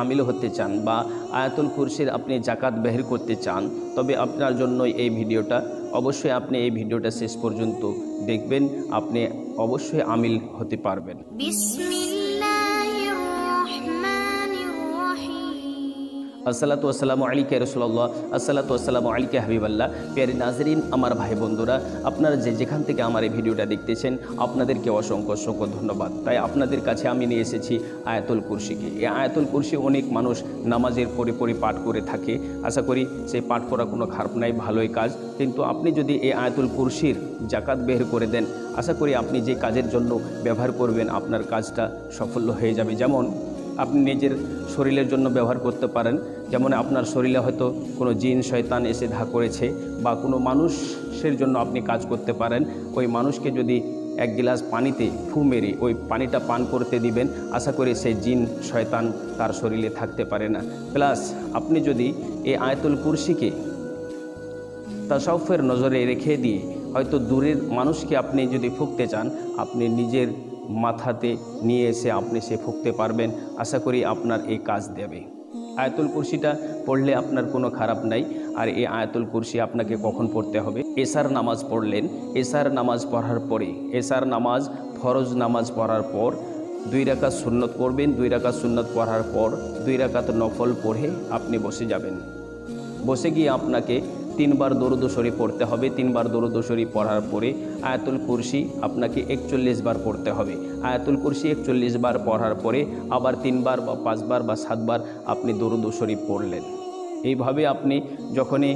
আমিল হতে চান বা আয়াতুল কুরসির আপনি জাকাত বের করতে চান, তবে আপনার জন্য এই ভিডিওটা। অবশ্যই আপনি এই ভিডিওটা শেষ পর্যন্ত দেখবেন, আপনি অবশ্যই আমিল হতে পারবেন। আসসালাতু আসসালামু আলাইকা রাসূলুল্লাহ, আসসালাতু আসসালামু আলাইকা হাবিবাল্লাহ। প্রিয় নাজরিন, আমার ভাই বন্ধুরা, আপনারা যেখান থেকে আমার এই ভিডিওটা দেখতেছেন, আপনাদেরকে অসংখ্য অসংখ্য ধন্যবাদ। তাই আপনাদের কাছে আমি নিয়ে এসেছি আয়াতুল কুরসিকে। এই আয়াতুল কুরসি অনেক মানুষ নামাজের পরে পাঠ করে থাকে। আশা করি সেই পাঠ করা কোনো খারাপ নাই, ভালোই কাজ। কিন্তু আপনি যদি এই আয়াতুল কুরসির জাকাত বের করে দেন, আশা করি আপনি যে কাজের জন্য ব্যবহার করবেন আপনার কাজটা সফল হয়ে যাবে। যেমন আপনি নিজের শরীরের জন্য ব্যবহার করতে পারেন। যেমন আপনার শরীরে হয়তো কোনো জিন শয়তান এসে ধা করেছে, বা কোনো মানুষের জন্য আপনি কাজ করতে পারেন। ওই মানুষকে যদি এক গ্লাস পানিতে ফু মেরে ওই পানিটা পান করতে দিবেন, আশা করি সেই জিন শয়তান তার শরীরে থাকতে পারে না। প্লাস আপনি যদি এই আয়াতুল কুরসিকে তাসাউফের নজরে রেখে দিয়ে হয়তো দূরের মানুষকে আপনি যদি ফুঁকতে চান, আপনি নিজের মাথাতে নিয়ে এসে আপনি সে ফুঁকতে পারবেন। আশা করি আপনার এই কাজ দেবে। আয়াতুল কুরসিটা পড়লে আপনার কোনো খারাপ নাই। আর এই আয়াতুল কুরসি আপনাকে কখন পড়তে হবে? এশার নামাজ পড়লেন, এশার নামাজ পড়ার পরে, এশার নামাজ ফরজ নামাজ পড়ার পর 2 রাকাত সুন্নত পড়বেন। 2 রাকাত সুন্নত পড়ার পর 2 রাকাত নফল পড়ে আপনি বসে যাবেন। বসে গিয়ে আপনাকে 3 বার দরুদ শরীফ পড়তে হবে। 3 বার দরুদ শরীফ পড়ার পরে আয়াতুল কুরসি আপনাকে 41 বার পড়তে হবে। আয়াতুল কুরসি 41 বার পড়ার পরে আবার 3 বার বা 5 বার বা 7 বার আপনি দরুদ শরীফ পড়লেন। এইভাবে আপনি যখনই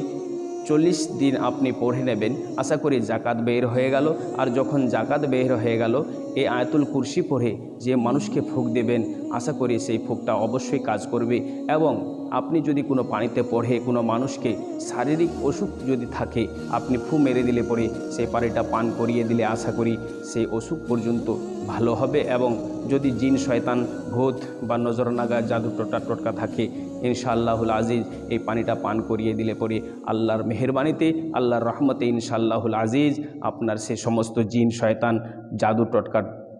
40 দিন আপনি পড়ে নেবেন, আশা করি জাকাত বের হয়ে গেল। আর যখন জাকাত বের হয়ে গেল, এই আয়াতুল কুরসি পড়ে যে মানুষকে ফুঁক দেবেন, আশা করি সেই ফুঁকটা অবশ্যই কাজ করবে। এবং আপনি যদি কোনো পানিতে পড়ে কোনো মানুষকে শারীরিক অসুখ যদি থাকে, আপনি ফু মেরে দিলে পরে সেই পানিটা পান করিয়ে দিলে আশা করি সেই অসুখ পর্যন্ত ভালো হবে। এবং যদি জিন শয়তান ভূত বা নজর নাগা জাদু টোটকা থাকে, ইনশাআল্লাহুল আজিজ এই পানিটা পান করিয়ে দিলে পরে আল্লাহর মেহেরবানিতে, আল্লাহর রহমতে ইনশাআল্লাহুল আজিজ আপনার সে সমস্ত জিন শয়তান জাদু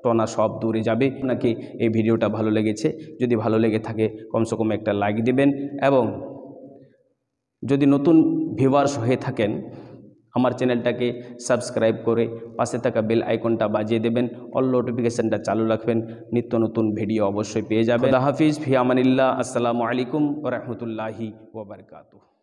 টনা সব দূরে যাবে। আপনাকে এই ভিডিওটা ভালো লেগেছে, যদি ভালো লেগে থাকে কমসে কম একটা লাইক দিবেন। এবং যদি নতুন ভিউয়ার্স হয়ে থাকেন, আমার চ্যানেলটাকে সাবস্ক্রাইব করে পাশে থাকা বেল আইকনটা বাজিয়ে দেবেন, অল নোটিফিকেশানটা চালু রাখবেন, নিত্য নতুন ভিডিও অবশ্যই পেয়ে যাবেন। খোদা হাফিজ, ফি আমানিল্লাহ। আসসালামু আলাইকুম ওয়া রাহমাতুল্লাহি ওয়া বারাকাতুহু।